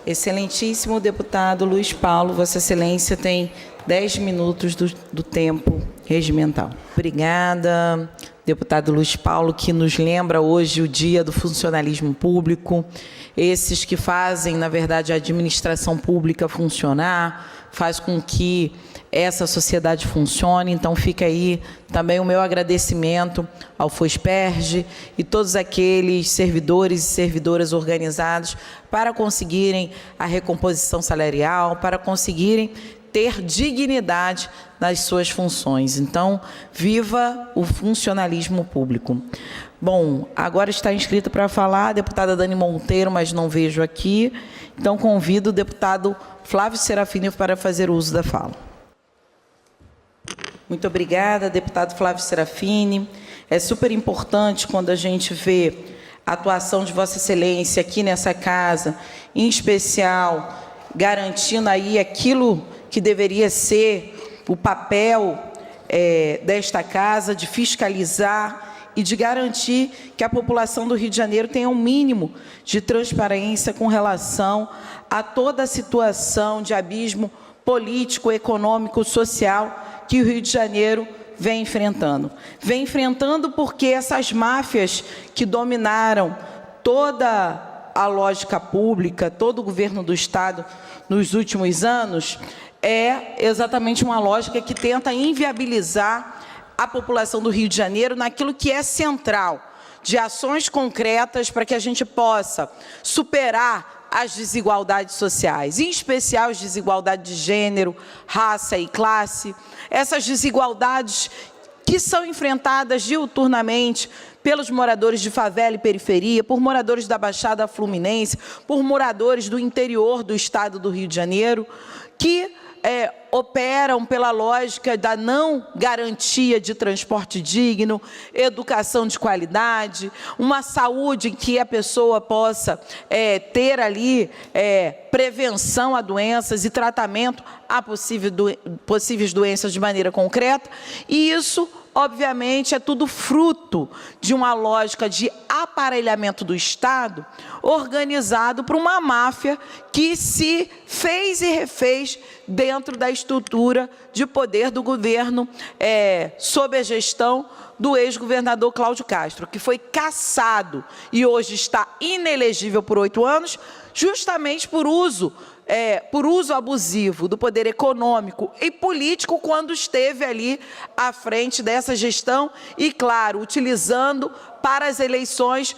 Excelentíssimo deputado Luiz Paulo, Vossa Excelência tem 10 minutos do tempo regimental. Obrigada, deputado Luiz Paulo, que nos lembra hoje o Dia do Funcionalismo Público, esses que fazem, na verdade, a administração pública funcionar, faz com que essa sociedade funcione. Então, fica aí também o meu agradecimento ao FOSPERJ e todos aqueles servidores e servidoras organizados para conseguirem a recomposição salarial, para conseguirem ter dignidade nas suas funções. Então, viva o funcionalismo público. Bom, agora está inscrita para falar a deputada Dani Monteiro, mas não vejo aqui. Então, convido o deputado Flávio Serafini para fazer uso da fala. Muito obrigada, deputado Flávio Serafini. É super importante quando a gente vê a atuação de Vossa Excelência aqui nessa casa, em especial, garantindo aí aquilo que deveria ser o papel desta casa, de fiscalizar e de garantir que a população do Rio de Janeiro tenha um mínimo de transparência com relação a toda a situação de abismo político, econômico, social que o Rio de Janeiro vem enfrentando. Vem enfrentando porque essas máfias que dominaram toda a lógica pública, todo o governo do Estado nos últimos anos, é exatamente uma lógica que tenta inviabilizar a população do Rio de Janeiro naquilo que é central, de ações concretas para que a gente possa superar as desigualdades sociais, em especial as desigualdades de gênero, raça e classe, essas desigualdades que são enfrentadas diuturnamente pelos moradores de favela e periferia, por moradores da Baixada Fluminense, por moradores do interior do estado do Rio de Janeiro, que operam pela lógica da não garantia de transporte digno, educação de qualidade, uma saúde em que a pessoa possa ter ali prevenção a doenças e tratamento a possíveis doenças de maneira concreta, e isso, obviamente, é tudo fruto de uma lógica de aparelhamento do Estado organizado por uma máfia que se fez e refez dentro da estrutura de poder do governo sob a gestão do ex-governador Cláudio Castro, que foi cassado e hoje está inelegível por 8 anos, justamente por uso abusivo do poder econômico e político quando esteve ali à frente dessa gestão e, claro, utilizando para as eleições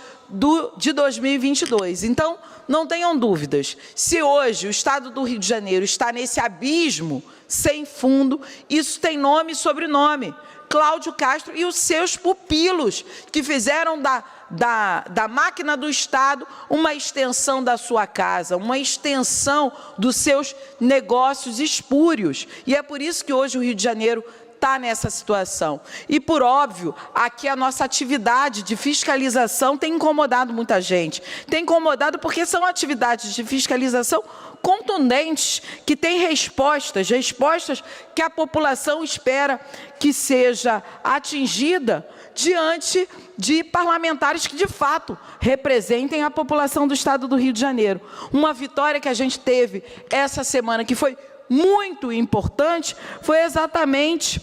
de 2022. Então, não tenham dúvidas, se hoje o Estado do Rio de Janeiro está nesse abismo sem fundo, isso tem nome e sobrenome. Cláudio Castro e os seus pupilos, que fizeram da máquina do Estado uma extensão da sua casa, uma extensão dos seus negócios espúrios. E é por isso que hoje o Rio de Janeiro está nessa situação. E, por óbvio, aqui a nossa atividade de fiscalização tem incomodado muita gente. Tem incomodado porque são atividades de fiscalização contundentes, que têm respostas que a população espera que seja atingida diante de parlamentares que, de fato, representem a população do Estado do Rio de Janeiro. Uma vitória que a gente teve essa semana, que foi muito importante, foi exatamente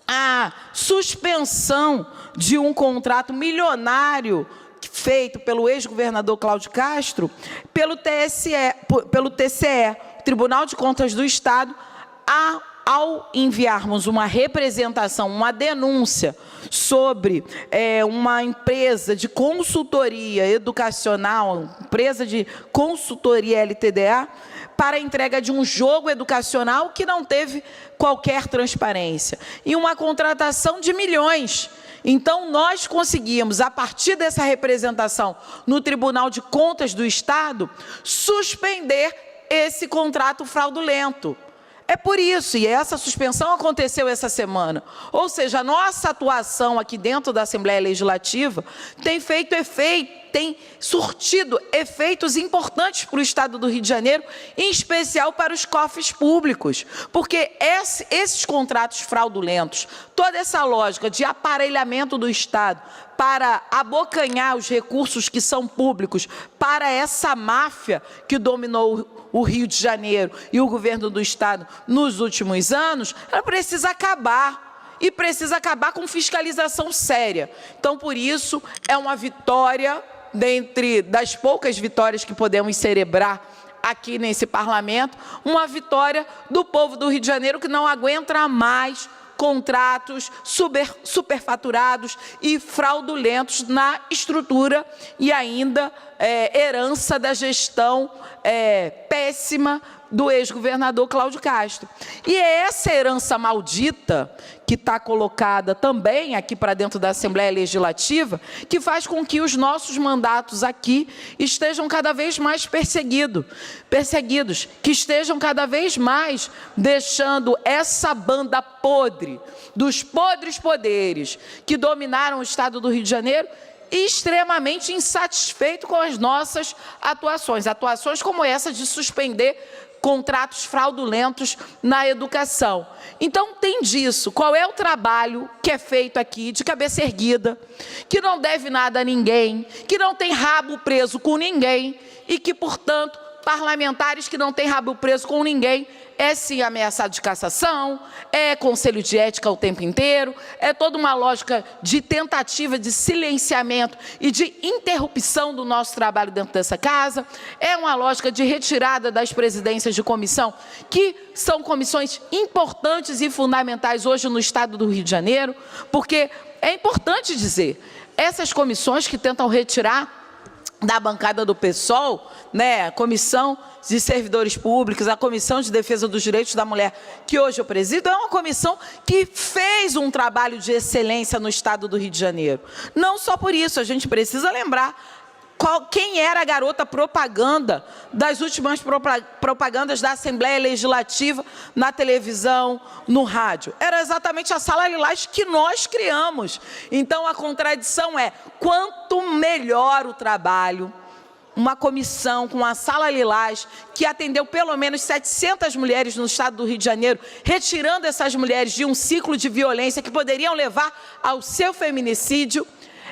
a suspensão de um contrato milionário feito pelo ex-governador Cláudio Castro, pelo TCE, Tribunal de Contas do Estado, ao enviarmos uma representação, uma denúncia sobre uma empresa de consultoria educacional, empresa de consultoria LTDA, para a entrega de um jogo educacional que não teve qualquer transparência, e uma contratação de milhões. Então, nós conseguimos, a partir dessa representação no Tribunal de Contas do Estado, suspender esse contrato fraudulento. É por isso, e essa suspensão aconteceu essa semana. Ou seja, a nossa atuação aqui dentro da Assembleia Legislativa tem surtido efeitos importantes para o Estado do Rio de Janeiro, em especial para os cofres públicos, porque esses contratos fraudulentos, toda essa lógica de aparelhamento do Estado para abocanhar os recursos que são públicos para essa máfia que dominou o Rio de Janeiro e o governo do Estado nos últimos anos, ela precisa acabar. E precisa acabar com fiscalização séria. Então, por isso, é uma vitória, dentre das poucas vitórias que podemos celebrar aqui nesse parlamento, uma vitória do povo do Rio de Janeiro que não aguenta mais contratos superfaturados e fraudulentos na estrutura e ainda herança da gestão péssima do ex-governador Cláudio Castro. E é essa herança maldita que está colocada também aqui para dentro da Assembleia Legislativa que faz com que os nossos mandatos aqui estejam cada vez mais perseguidos, que estejam cada vez mais deixando essa banda podre dos podres poderes que dominaram o Estado do Rio de Janeiro extremamente insatisfeito com as nossas atuações como essa de suspender contratos fraudulentos na educação. Então, tem disso. Qual é o trabalho que é feito aqui, de cabeça erguida, que não deve nada a ninguém, que não tem rabo preso com ninguém e que, portanto, parlamentares que não têm rabo preso com ninguém é sim ameaçado de cassação, é conselho de ética o tempo inteiro, é toda uma lógica de tentativa de silenciamento e de interrupção do nosso trabalho dentro dessa casa, é uma lógica de retirada das presidências de comissão, que são comissões importantes e fundamentais hoje no Estado do Rio de Janeiro, porque é importante dizer, essas comissões que tentam retirar da bancada do PSOL, né, a Comissão de Servidores Públicos, a Comissão de Defesa dos Direitos da Mulher, que hoje eu presido, é uma comissão que fez um trabalho de excelência no Estado do Rio de Janeiro. Não só por isso, a gente precisa lembrar quem era a garota propaganda das últimas propagandas da Assembleia Legislativa na televisão, no rádio. Era exatamente a Sala Lilás que nós criamos. Então, a contradição é, quanto melhor o trabalho, uma comissão com a Sala Lilás, que atendeu pelo menos 700 mulheres no Estado do Rio de Janeiro, retirando essas mulheres de um ciclo de violência que poderiam levar ao seu feminicídio.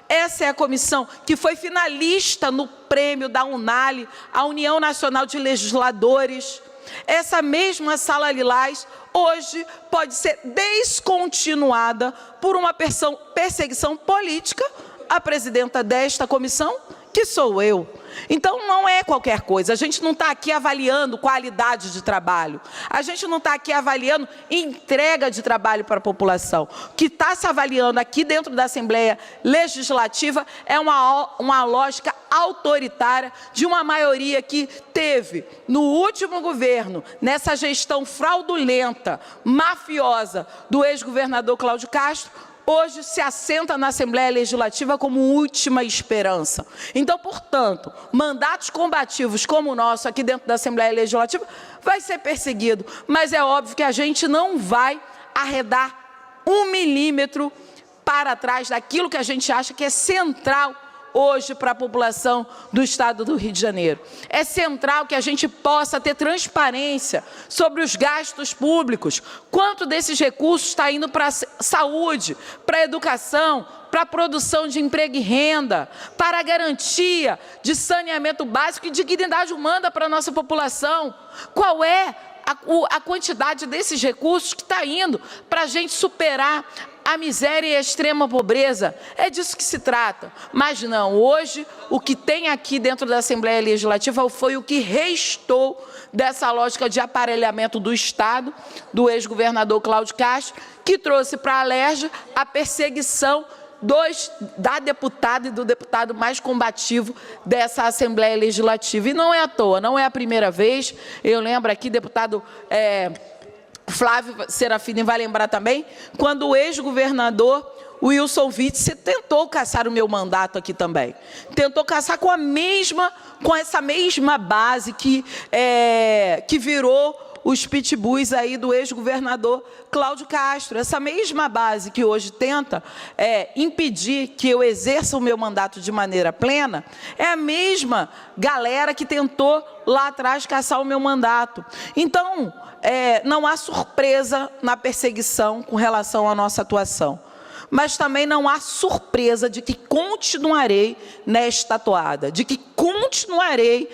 Essa é a comissão que foi finalista no prêmio da UNALE, a União Nacional de Legisladores. Essa mesma Sala Lilás, hoje, pode ser descontinuada por uma perseguição política. A presidenta desta comissão, que sou eu. Então, não é qualquer coisa. A gente não está aqui avaliando qualidade de trabalho. A gente não está aqui avaliando entrega de trabalho para a população. O que está se avaliando aqui dentro da Assembleia Legislativa é uma lógica autoritária de uma maioria que teve, no último governo, nessa gestão fraudulenta, mafiosa do ex-governador Cláudio Castro, hoje se assenta na Assembleia Legislativa como última esperança. Então, portanto, mandatos combativos como o nosso aqui dentro da Assembleia Legislativa vai ser perseguido, mas é óbvio que a gente não vai arredar 1 milímetro para trás daquilo que a gente acha que é central hoje para a população do Estado do Rio de Janeiro. É central que a gente possa ter transparência sobre os gastos públicos, quanto desses recursos está indo para a saúde, para a educação, para a produção de emprego e renda, para a garantia de saneamento básico e dignidade humana para a nossa população. Qual é a quantidade desses recursos que está indo para a gente superar a miséria e a extrema pobreza? É disso que se trata. Mas não, hoje o que tem aqui dentro da Assembleia Legislativa foi o que restou dessa lógica de aparelhamento do Estado, do ex-governador Cláudio Castro, que trouxe para a Alerj a perseguição da deputada e do deputado mais combativo dessa Assembleia Legislativa. E não é à toa, não é a primeira vez. Eu lembro aqui, deputado Flávio Serafini vai lembrar também, quando o ex-governador Wilson Witzel tentou caçar o meu mandato aqui também. Tentou caçar com essa mesma base que virou os pitbulls aí do ex-governador Cláudio Castro. Essa mesma base que hoje tenta impedir que eu exerça o meu mandato de maneira plena, é a mesma galera que tentou lá atrás caçar o meu mandato. Então, não há surpresa na perseguição com relação à nossa atuação. mas também não há surpresa de que continuarei nesta toada, de que continuarei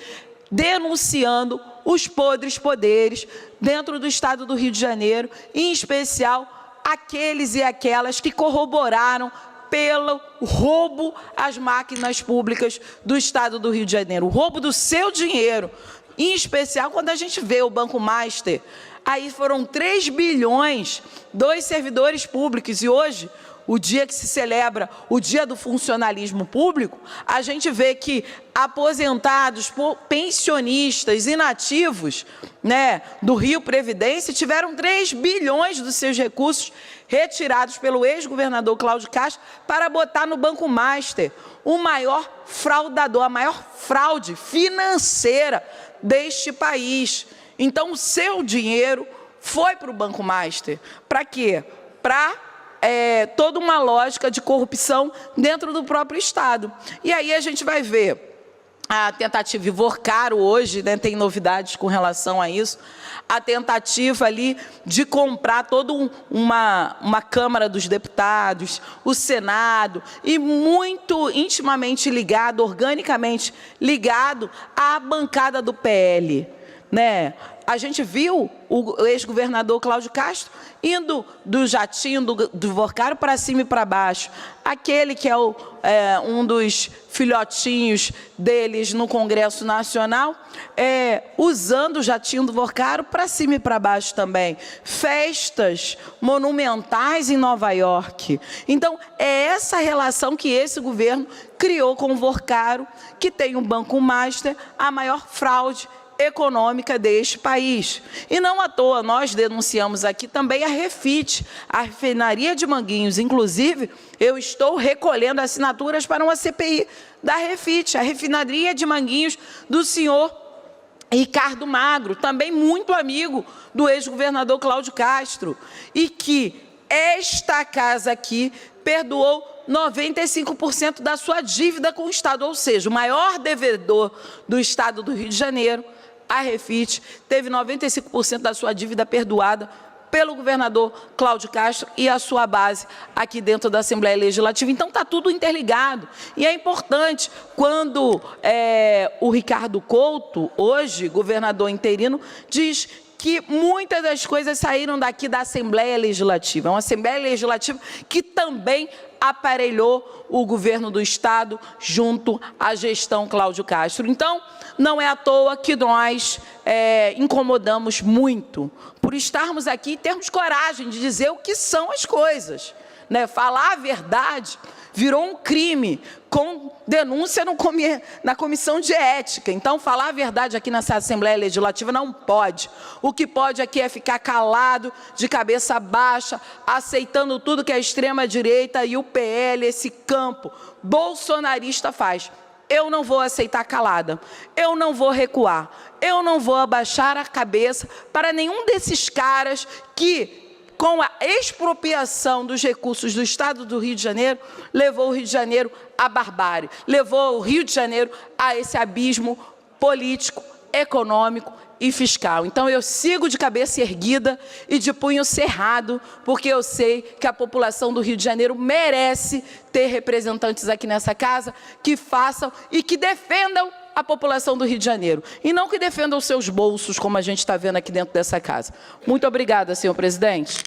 denunciando os podres poderes dentro do Estado do Rio de Janeiro, em especial aqueles e aquelas que corroboraram pelo roubo às máquinas públicas do Estado do Rio de Janeiro, o roubo do seu dinheiro, em especial quando a gente vê o Banco Master, aí foram 3 bilhões dos servidores públicos, e hoje, o dia que se celebra o Dia do Funcionalismo Público, a gente vê que aposentados, pensionistas, inativos, né, do Rio Previdência tiveram 3 bilhões dos seus recursos retirados pelo ex-governador Cláudio Castro para botar no Banco Master, o maior fraudador, a maior fraude financeira deste país. Então, o seu dinheiro foi para o Banco Master. Para quê? Para toda uma lógica de corrupção dentro do próprio Estado. E aí a gente vai ver a tentativa, e Vorcaro hoje, né, tem novidades com relação a isso, a tentativa ali de comprar toda uma Câmara dos Deputados, o Senado, e muito intimamente ligado, organicamente ligado à bancada do PL, né? A gente viu o ex-governador Cláudio Castro indo do jatinho do Vorcaro para cima e para baixo. Aquele que é um dos filhotinhos deles no Congresso Nacional, usando o jatinho do Vorcaro para cima e para baixo também. Festas monumentais em Nova York. Então, é essa relação que esse governo criou com o Vorcaro, que tem um Banco Master, a maior fraude econômica deste país. E não à toa, nós denunciamos aqui também a Refit, a refinaria de Manguinhos. Inclusive, eu estou recolhendo assinaturas para uma CPI da Refit, a refinaria de Manguinhos do senhor Ricardo Magro, também muito amigo do ex-governador Cláudio Castro, e que esta casa aqui perdoou 95% da sua dívida com o Estado, ou seja, o maior devedor do Estado do Rio de Janeiro, a Refit, teve 95% da sua dívida perdoada pelo governador Cláudio Castro e a sua base aqui dentro da Assembleia Legislativa. Então, está tudo interligado. E é importante, quando o Ricardo Couto, hoje governador interino, diz que muitas das coisas saíram daqui da Assembleia Legislativa. É uma Assembleia Legislativa que também aparelhou o governo do Estado junto à gestão Cláudio Castro. Então, não é à toa que nós incomodamos muito por estarmos aqui e termos coragem de dizer o que são as coisas, né? Falar a verdade virou um crime com denúncia na Comissão de Ética. Então, falar a verdade aqui nessa Assembleia Legislativa não pode. O que pode aqui é ficar calado, de cabeça baixa, aceitando tudo que a extrema-direita e o PL, esse campo bolsonarista faz. Eu não vou aceitar calada, eu não vou recuar, eu não vou abaixar a cabeça para nenhum desses caras que, com a expropriação dos recursos do Estado do Rio de Janeiro, levou o Rio de Janeiro à barbárie, levou o Rio de Janeiro a esse abismo político, econômico e fiscal. Então, eu sigo de cabeça erguida e de punho cerrado, porque eu sei que a população do Rio de Janeiro merece ter representantes aqui nessa casa que façam e que defendam a população do Rio de Janeiro, e não que defendam os seus bolsos, como a gente está vendo aqui dentro dessa casa. Muito obrigada, senhor presidente.